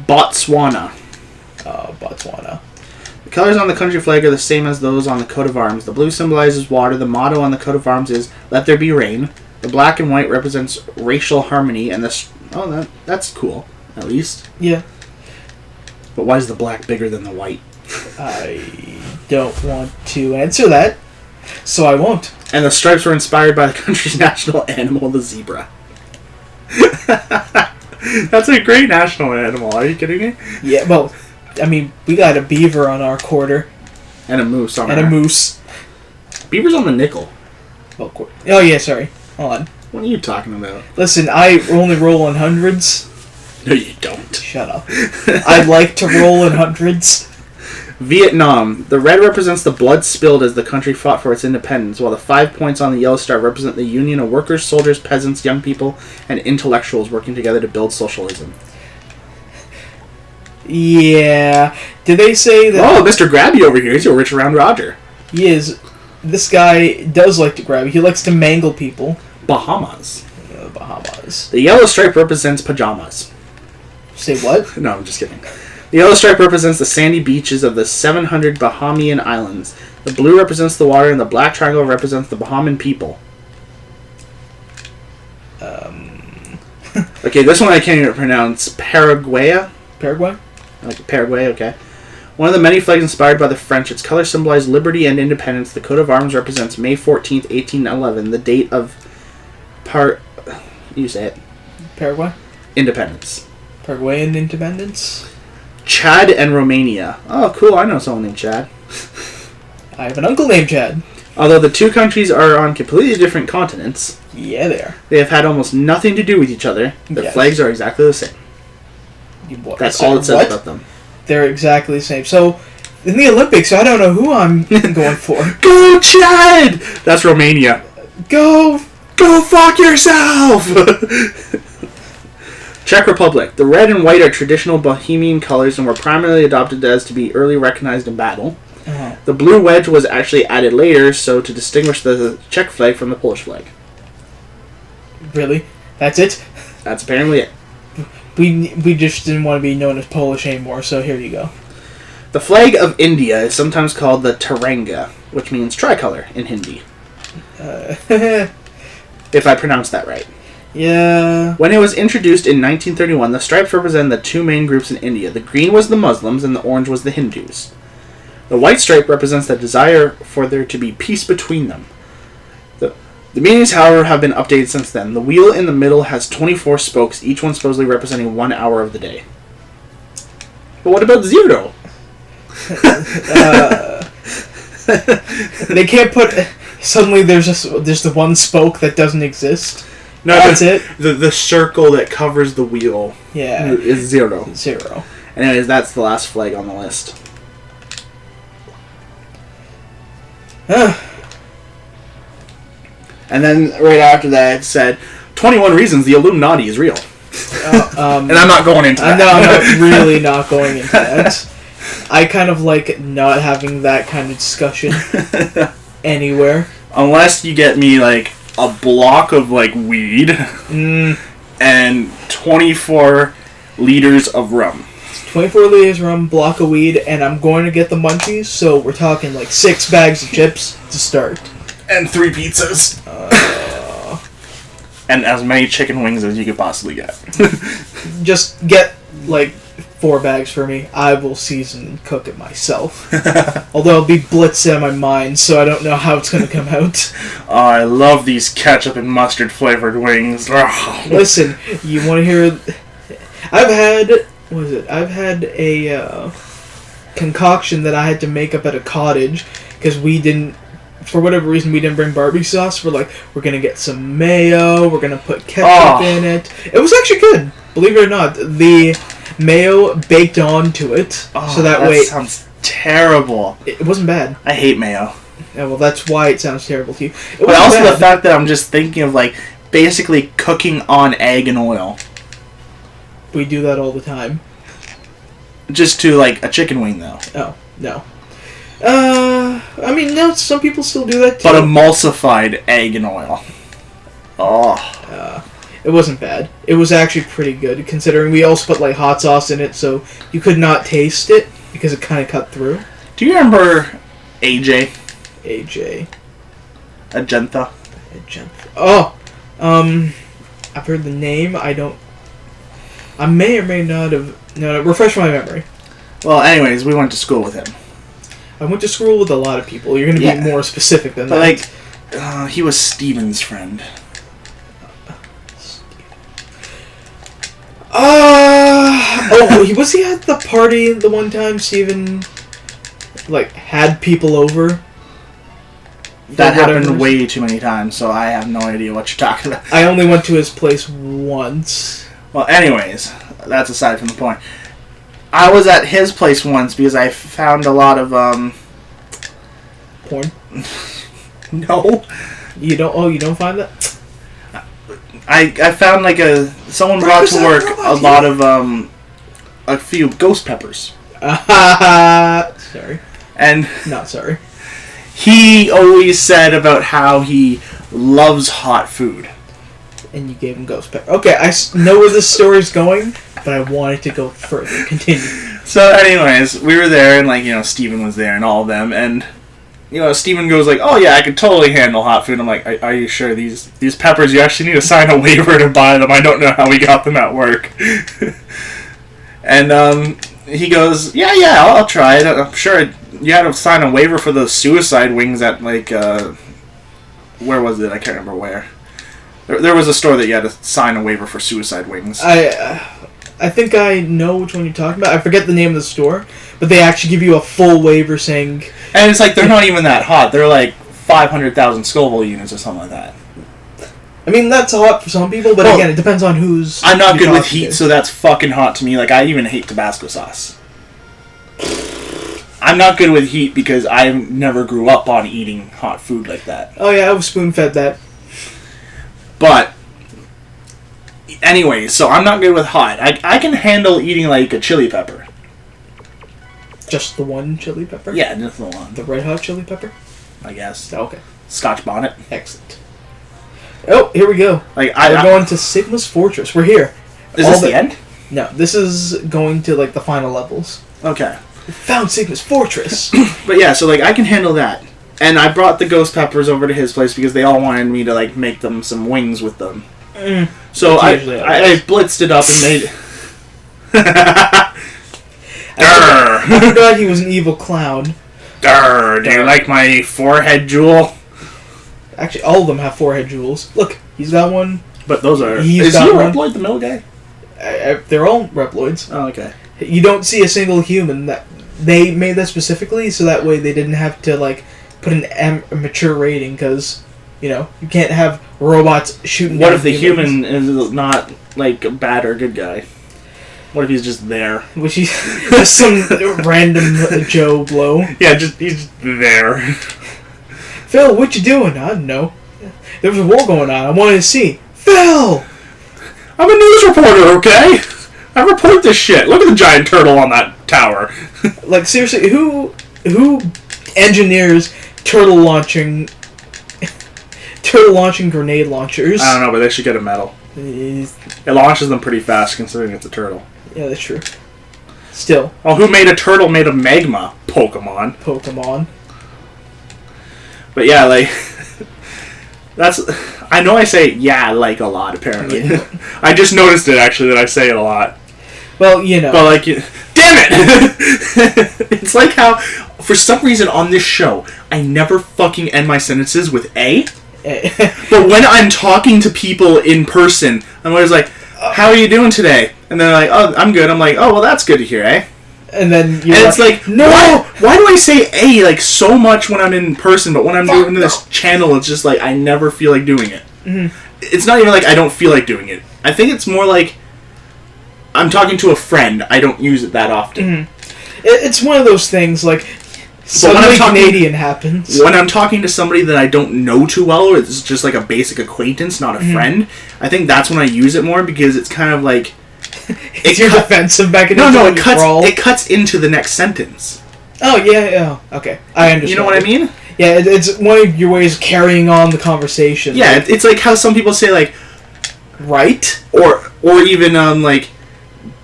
Botswana. Botswana. The colors on the country flag are the same as those on the coat of arms. The blue symbolizes water. The motto on the coat of arms is "Let there be rain." The black and white represents racial harmony, and that's cool, at least. Yeah. But why is the black bigger than the white? I don't want to answer that, so I won't. And the stripes were inspired by the country's national animal, the zebra. That's a great national animal. Are you kidding me? Yeah, well, I mean, we got a beaver on our quarter. And a moose on And a moose. Beaver's on the nickel. Oh, yeah, sorry. Hold on. What are you talking about? Listen, I only roll in hundreds. No, you don't. Shut up. I like to roll in hundreds. Vietnam. The red represents the blood spilled as the country fought for its independence, while the 5 points on the yellow star represent the union of workers, soldiers, peasants, young people, and intellectuals working together to build socialism. Yeah. Did they say that... Oh, Mr. Grabby over here. He's your rich around Roger. He is. This guy does like to grab. He likes to mangle people. Bahamas. Bahamas. The yellow stripe represents pajamas. Say what? No, I'm just kidding. The yellow stripe represents the sandy beaches of the 700 Bahamian islands. The blue represents the water, and the black triangle represents the Bahamian people. Okay, this one I can't even pronounce. Paraguay? Paraguay? Like Paraguay, okay. One of the many flags inspired by the French. Its colors symbolize liberty and independence. The coat of arms represents May 14th, 1811, the date of you say it. Paraguay? Independence. Paraguayan independence? Chad and Romania. Oh, cool. I know someone named Chad. I have an uncle named Chad. Although the two countries are on completely different continents, yeah, they are. They have had almost nothing to do with each other. Their flags are exactly the same. That's all it says about them. They're exactly the same. So, in the Olympics, I don't know who I'm going for. Go Chad! That's Romania. Go fuck yourself! Czech Republic. The red and white are traditional Bohemian colors and were primarily adopted as to be early recognized in battle. Uh-huh. The blue wedge was actually added later, so to distinguish the Czech flag from the Polish flag. Really? That's it? That's apparently it. We just didn't want to be known as Polish anymore, so here you go. The flag of India is sometimes called the Tiranga, which means tricolor in Hindi. If I pronounce that right. Yeah. When it was introduced in 1931, the stripes represented the two main groups in India. The green was the Muslims and the orange was the Hindus. The white stripe represents the desire for there to be peace between them. The meanings, however, have been updated since then. The wheel in the middle has 24 spokes, each one supposedly representing 1 hour of the day. But what about zero? They can't put... Suddenly there's the one spoke that doesn't exist. No, that's it. The circle that covers the wheel is zero. Zero. Anyways, that's the last flag on the list. And then right after that it said 21 reasons the Illuminati is real. And I'm not going into that. No, I'm really not going into that. I kind of like not having that kind of discussion anywhere. Unless you get me like a block of like weed and 24 liters of rum. 24 liters of rum, block of weed, and I'm going to get the munchies, so we're talking like 6 bags of chips to start. And 3 pizzas. And as many chicken wings as you could possibly get. Just get like 4 bags for me. I will season and cook it myself. Although it'll be blitzed out of my mind, so I don't know how it's going to come out. Oh, I love these ketchup and mustard flavored wings. Listen, you want to hear... I've had a concoction that I had to make up at a cottage because we didn't... For whatever reason, we didn't bring barbecue sauce. We're like, we're going to get some mayo. We're going to put ketchup in it. It was actually good. Believe it or not. The mayo baked onto it. So that way... That sounds terrible. It wasn't bad. I hate mayo. Yeah, well, that's why it sounds terrible to you. But also bad. The fact that I'm just thinking of, like, basically cooking on egg and oil. We do that all the time. Just to, like, a chicken wing, though. Oh, no. I mean, no, some people still do that too. But emulsified egg and oil. Oh. It wasn't bad. It was actually pretty good, considering we also put like hot sauce in it, so you could not taste it because it kind of cut through. Do you remember AJ? AJ. Agentha? Oh! I've heard the name. I may or may not have... No, refresh my memory. Well, anyways, we went to school with him. I went to school with a lot of people. You're going to be more specific than that. Like, he was Steven's friend. Was he at the party the one time Steven, like, had people over? That happened way too many times, so I have no idea what you're talking about. I only went to his place once. Well, anyways, that's aside from the point. I was at his place once because I found a lot of, Porn? No. You don't find that? I found, like, someone brought to work a lot of, a few ghost peppers. Sorry. And... Not sorry. He always said about how he loves hot food. And you gave him ghost pepper. Okay, I know where this story's going, but I wanted to go further. Continue. So, anyways, we were there, and, like, Steven was there and all of them, and, Steven goes like, oh, yeah, I could totally handle hot food. I'm like, are you sure these peppers, you actually need to sign a waiver to buy them? I don't know how we got them at work. And, he goes, yeah, I'll try it. I'm sure you had to sign a waiver for those suicide wings at, like, where was it? I can't remember where. There was a store that you had to sign a waiver for suicide wings. I think I know which one you're talking about. I forget the name of the store, but they actually give you a full waiver saying... And it's like, they're not even that hot. They're like 500,000 Scoville units or something like that. I mean, that's hot for some people, but again, it depends on who's... I'm not good with heat, so that's fucking hot to me. Like, I even hate Tabasco sauce. I'm not good with heat because I never grew up on eating hot food like that. Oh yeah, I was spoon-fed that. But, anyway, so I'm not good with hot. I can handle eating, like, a chili pepper. Just the one chili pepper? Yeah, just the one. The red hot chili pepper? I guess. Okay. Scotch bonnet. Excellent. Oh, here we go. We're going to Sigma's Fortress. We're here. Is this the end? No, this is going to, like, the final levels. Okay. We found Sigma's Fortress! But yeah, so, like, I can handle that. And I brought the ghost peppers over to his place because they all wanted me to, like, make them some wings with them. So I blitzed it up and made... I forgot he was an evil clown. Do you like my forehead jewel? Actually, all of them have forehead jewels. Look, he's got one. But those are... Is he a Reploid, the middle guy? They're all Reploids. Oh, okay. You don't see a single human. That they made that specifically so that way they didn't have to, like, put a mature rating because, you can't have robots shooting. What if the human is not, like, a bad or good guy? What if he's just there? Which he's just some random Joe Blow. Yeah, he's just there. Phil, what you doing? I don't know. There was a war going on. I wanted to see. Phil! I'm a news reporter, okay? I report this shit. Look at the giant turtle on that tower. Like, seriously, who engineers turtle launching grenade launchers? I don't know, but they should get a medal. It launches them pretty fast considering it's a turtle. Yeah, that's true. Still. Oh, who made a turtle made of magma? Pokemon. But yeah, like... That's... I know I say yeah, like, a lot, apparently. Yeah. I just noticed it, actually, that I say it a lot. Well, But, like... Damn it! It's like how, for some reason on this show, I never fucking end my sentences with A. But when I'm talking to people in person, I'm always like, how are you doing today? And they're like, oh, I'm good. I'm like, oh, well, that's good to hear, eh? And then it's like, no! Why do I say A, like, so much when I'm in person, but when I'm doing this channel, it's just like, I never feel like doing it. Mm-hmm. It's not even like I don't feel like doing it. I think it's more like, I'm talking to a friend. I don't use it that often. Mm-hmm. It's one of those things, like, suddenly Canadian happens. When I'm talking to somebody that I don't know too well, or it's just like a basic acquaintance, not a friend, I think that's when I use it more, because it's kind of like... It's your defensive mechanism. No, it cuts into the next sentence. Oh, yeah. Okay, I understand. You know what I mean? Yeah, it's one of your ways of carrying on the conversation. Yeah, it's like how some people say, like, Right? Or even like,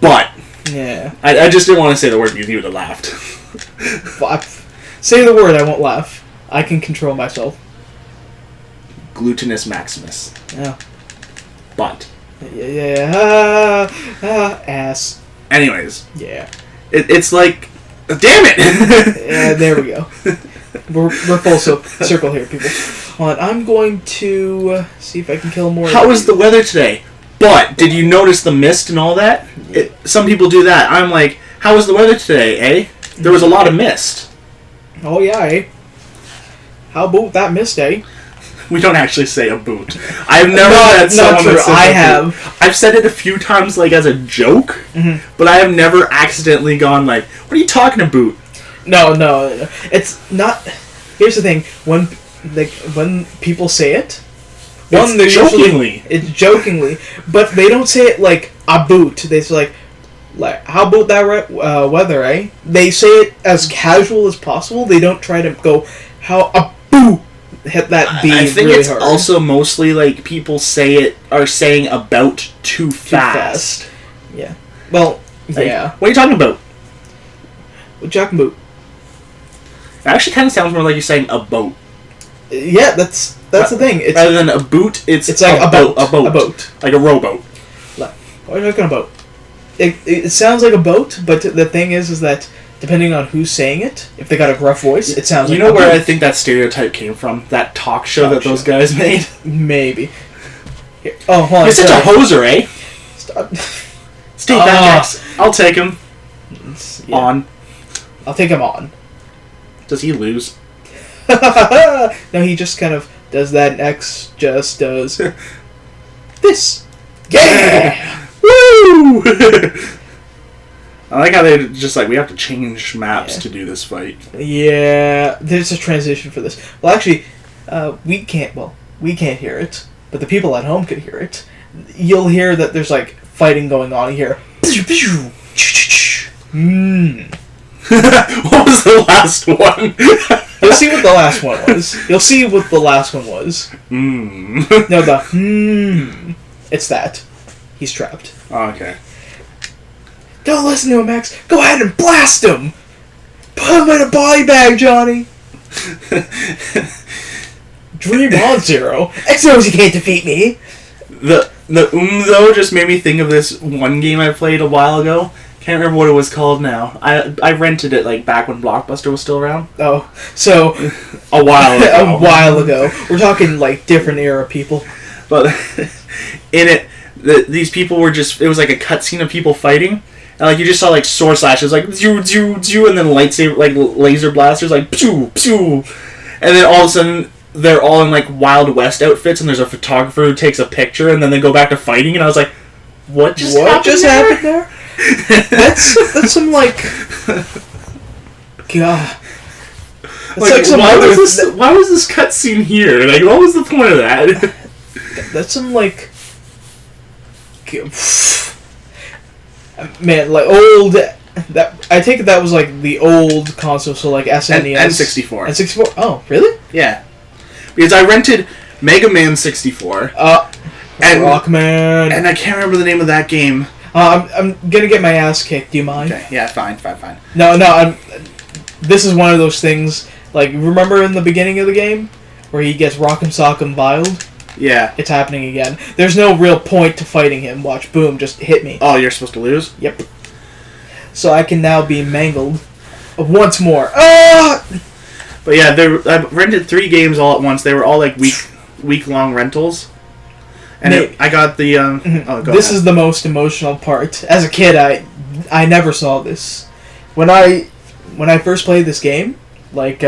but. Yeah. I just didn't want to say the word because you would have laughed. Say the word, I won't laugh. I can control myself. Glutinous maximus. Yeah. But. Yeah. Ass. Anyways. Yeah. It's like, damn it! Yeah, there we go. We're full circle here, people. Hold on, I'm going to see if I can kill more. How was the weather today? But, did you notice the mist and all that? Some people do that. I'm like, how was the weather today, eh? There was a lot of mist. Oh, yeah, eh? How about that mist, eh? We don't actually say a boot. I've never had someone that says I a have. boot. I've said it a few times, like, as a joke, but I have never accidentally gone like, what are you talking about? No. It's not... Here's the thing. When people say it... It's jokingly. It's jokingly. But they don't say it like a boot. They say like how about that weather, eh? They say it as casual as possible. They don't try to go, how a boo hit that B I think really it's hard. also mostly like people are saying about too fast. Yeah. Well, like, yeah. What are you talking about? Jack and boot. It actually kind of sounds more like you're saying a boat. Yeah, that's the thing. It's, rather than a boot, it's like a boat. A boat. Like a rowboat. What are you talking about? It sounds like a boat, but the thing is that depending on who's saying it, if they got a gruff voice, it sounds like a boat. You know where I think that stereotype came from? That talk show that those guys made? Maybe. Here. Oh, hold on. You're such a hoser, eh? Stop. Steve Backax. I'll take him. Yeah. On. I'll take him on. Does he lose? No, he just kind of does that, and X just does this. Yeah! Woo! I like how they just like, we have to change maps to do this fight. Yeah, there's a transition for this. Well, actually, we can't hear it, but the people at home could hear it. You'll hear that there's like fighting going on here. What was the last one? You'll see what the last one was. No, it's that. He's trapped. Oh, okay. Don't listen to him, Max. Go ahead and blast him. Put him in a body bag, Johnny. Dream on, Zero. X knows he can't defeat me. The though just made me think of this one game I played a while ago. Can't remember what it was called now. I rented it like back when Blockbuster was still around. Oh, so a while ago. A while ago. We're talking like different era people. But in it, these people were just, it was like a cutscene of people fighting, and like you just saw like sword slashes, like zoo zoo zoo, and then lightsaber, like laser blasters, like pew pew, and then all of a sudden they're all in like Wild West outfits, and there's a photographer who takes a picture, and then they go back to fighting, and I was like, what just happened there? That's some like, God. Like why was this cutscene here? Like, what was the point of that? That's some like, man, like old. That I take it that was like the old console, so like SNES, N64, N64. Oh, really? Yeah, because I rented Megaman 64. And Rockman, and I can't remember the name of that game. I'm gonna get my ass kicked. Do you mind? Okay, yeah, fine. No. This is one of those things. Like, remember in the beginning of the game where he gets Rock'em Sock'em Biled? Yeah. It's happening again. There's no real point to fighting him. Watch, boom, just hit me. Oh, you're supposed to lose? Yep. So I can now be mangled once more. Ah! But yeah, I rented 3 games all at once. They were all like week-long rentals. And I got the... This is the most emotional part. As a kid, I never saw this. When I first played this game, like,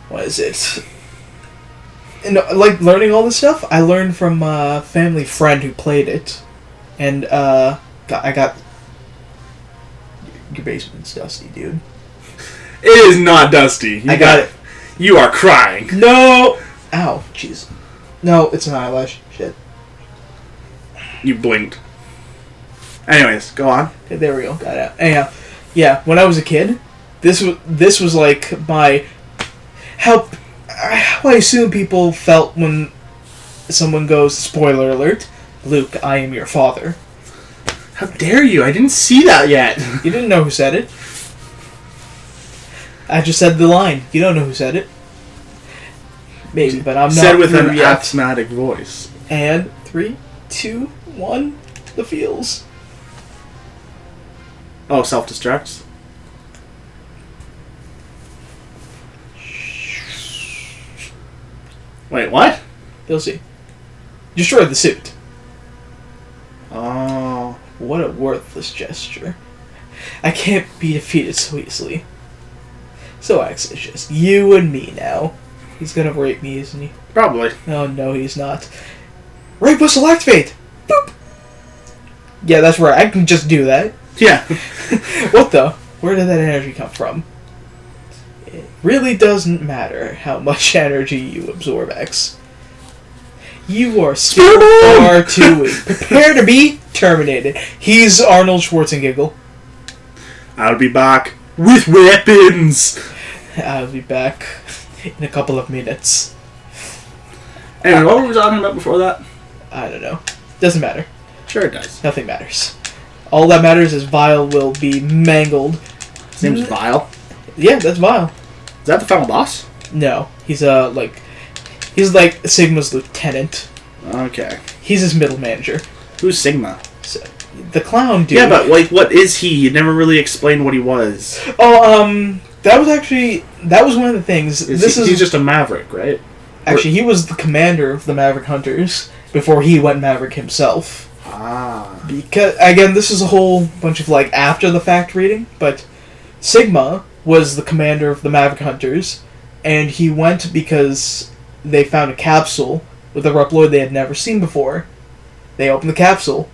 what is it? And, like, learning all this stuff, I learned from a family friend who played it. And, I got... Your basement's dusty, dude. It is not dusty. I got it. You are crying. No! Ow, jeez. No, it's an eyelash. Shit. You blinked. Anyways, go on. Okay, there we go. Got it. Anyhow, yeah, when I was a kid, this was like my... How I assume people felt when someone goes, spoiler alert, Luke, I am your father. How dare you? I didn't see that yet. You didn't know who said it. I just said the line. You don't know who said it. Maybe, but I'm not said with an yet. asthmatic voice. And 3, 2, 1, the feels. Oh, self-destructs? Wait, what? You'll see. Destroy the suit. Oh. What a worthless gesture. I can't be defeated so easily. So X is just you and me now. He's gonna rape me, isn't he? Probably. Oh no, he's not. Rape whistle activate! Boop! Yeah, that's right. I can just do that. Yeah. What the? Where did that energy come from? It really doesn't matter how much energy you absorb, X. You are still far too weak. Prepare to be terminated. He's Arnold Schwarzenegger. I'll be back with weapons. I'll be back in a couple of minutes. Anyway, what were we talking about before that? I don't know. Doesn't matter. Sure it does. Nothing matters. All that matters is Vile will be mangled. His name's Vile? Yeah, that's Vile. Is that the final boss? No, he's like Sigma's lieutenant. Okay. He's his middle manager. Who's Sigma? So, the clown dude. Yeah, but like, what is he? You never really explained what he was. Oh, that was one of the things. He's just a maverick, right? Actually, he was the commander of the Maverick Hunters before he went Maverick himself. Ah. Because, again, this is a whole bunch of, like, after-the-fact reading, but Sigma was the commander of the Maverick Hunters, and he went because they found a capsule with a Reploid they had never seen before. They opened the capsule,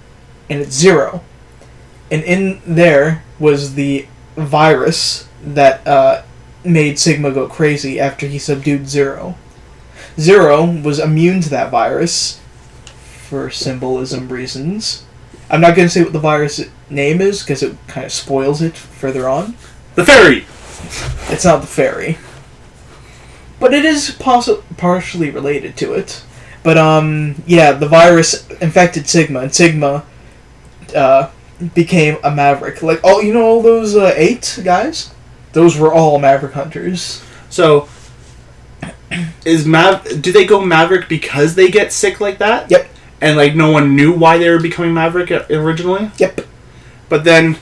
and it's Zero. And in there was the virus that made Sigma go crazy after he subdued Zero. Zero was immune to that virus for symbolism reasons. I'm not going to say what the virus name is because it kind of spoils it further on. The fairy! It's not the fairy. But it is partially related to it. But, yeah, the virus infected Sigma, and Sigma became a Maverick. Like, all those 8 guys? Those were all Maverick Hunters. So, do they go Maverick because they get sick like that? Yep. And, like, no one knew why they were becoming Maverick originally? Yep. But then,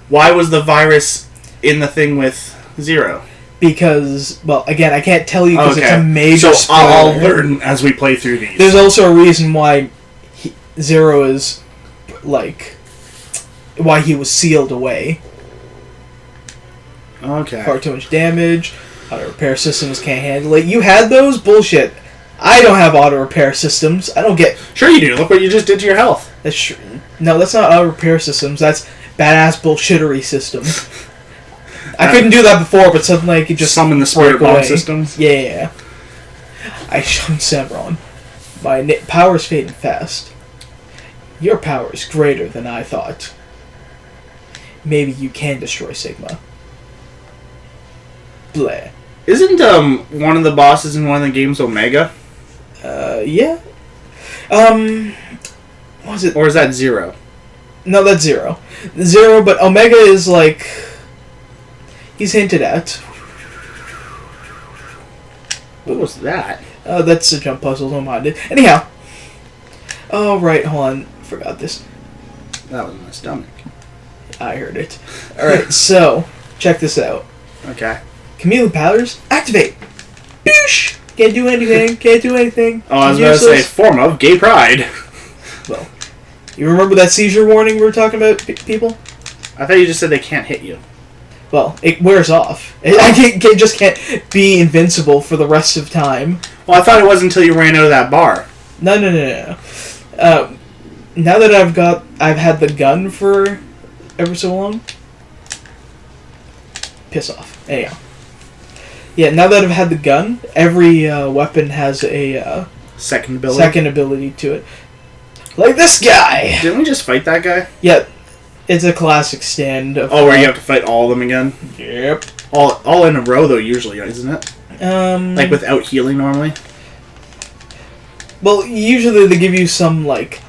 why was the virus in the thing with Zero? Because, well, again, I can't tell you because it's a major spoiler. I'll learn as we play through these. There's also a reason why Zero is, like, why he was sealed away. Okay. Far too much damage. Auto repair systems can't handle it. You had those? Bullshit. I don't have auto repair systems. I don't get... Sure you do. Look what you just did to your health. No, that's not auto repair systems. That's badass bullshittery system. I couldn't do that before, but suddenly I could just summon the spirit bomb systems. Yeah. I shunned Samron. My power's fading fast. Your power is greater than I thought. Maybe you can destroy Sigma. Bleh. Isn't one of the bosses in one of the games Omega? Yeah. What was it? Or is that Zero? No, that's Zero. Zero, but Omega is like... He's hinted at. What was that? That's a jump puzzle, don't mind it. Anyhow. Oh, right, hold on. Forgot this. That was my stomach. I heard it. Alright, so, check this out. Okay. Chameleon powers, activate! Boosh! Can't do anything. Oh, I was about to say, form of gay pride. Well, you remember that seizure warning we were talking about, people? I thought you just said they can't hit you. Well, it wears off. I just can't be invincible for the rest of time. Well, I thought it was until you ran out of that bar. No. Now that I've had the gun for ever so long. Piss off. Anyhow. Yeah, now that I've had the gun, every weapon has a second ability to it. Like this guy! Didn't we just fight that guy? Yeah, it's a classic stand. Where you have to fight all of them again? Yep. All in a row, though, usually, isn't it? Like without healing normally? Well, usually they give you some, like,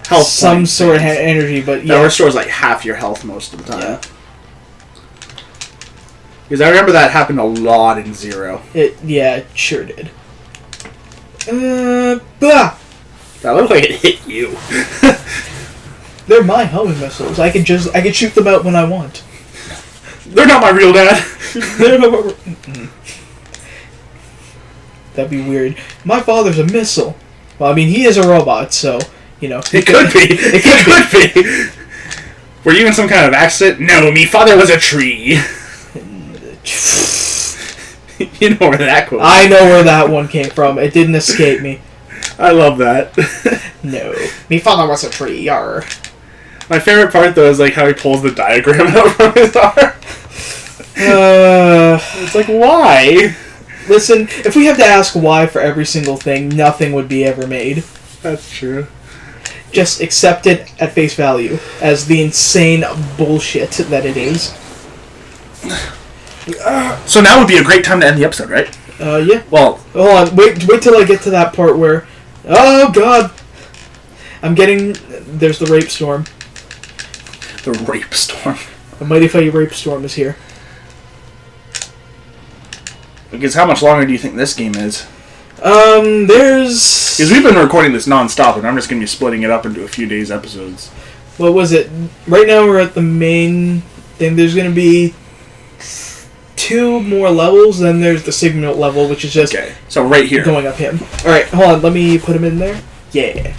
Health some points sort of things. energy, but That yeah. restores like half your health most of the time. Yeah. Because I remember that happened a lot in Zero. It sure did. Bah! That looked like it hit you. They're my homing missiles. I could shoot them out when I want. They're not my real dad. That'd be weird. My father's a missile. Well, I mean, he is a robot, so, you know. It could be. It could be. Were you in some kind of accident? No, me father was a tree. You know where that goes. I know where that one came from. It didn't escape me. I love that. No. Me father was a tree, yar. My favorite part, though, is like how he pulls the diagram out from his arm. It's like, why? Listen, if we have to ask why for every single thing, nothing would be ever made. That's true. Just accept it at face value as the insane bullshit that it is. So now would be a great time to end the episode, right? Yeah. Well, Hold on, wait till I get to that part where... Oh, God! There's the rape storm. the rape storm. The Mighty Fighty Rape Storm is here. Because how much longer do you think this game is? There's... Because we've been recording this non-stop, and I'm just going to be splitting it up into a few days episodes. What was it? Right now we're at the main thing. There's going to be 2 more levels, then there's the signal level, which is just Okay, so right here. going up him. Alright, hold on, let me put him in there. Yeah.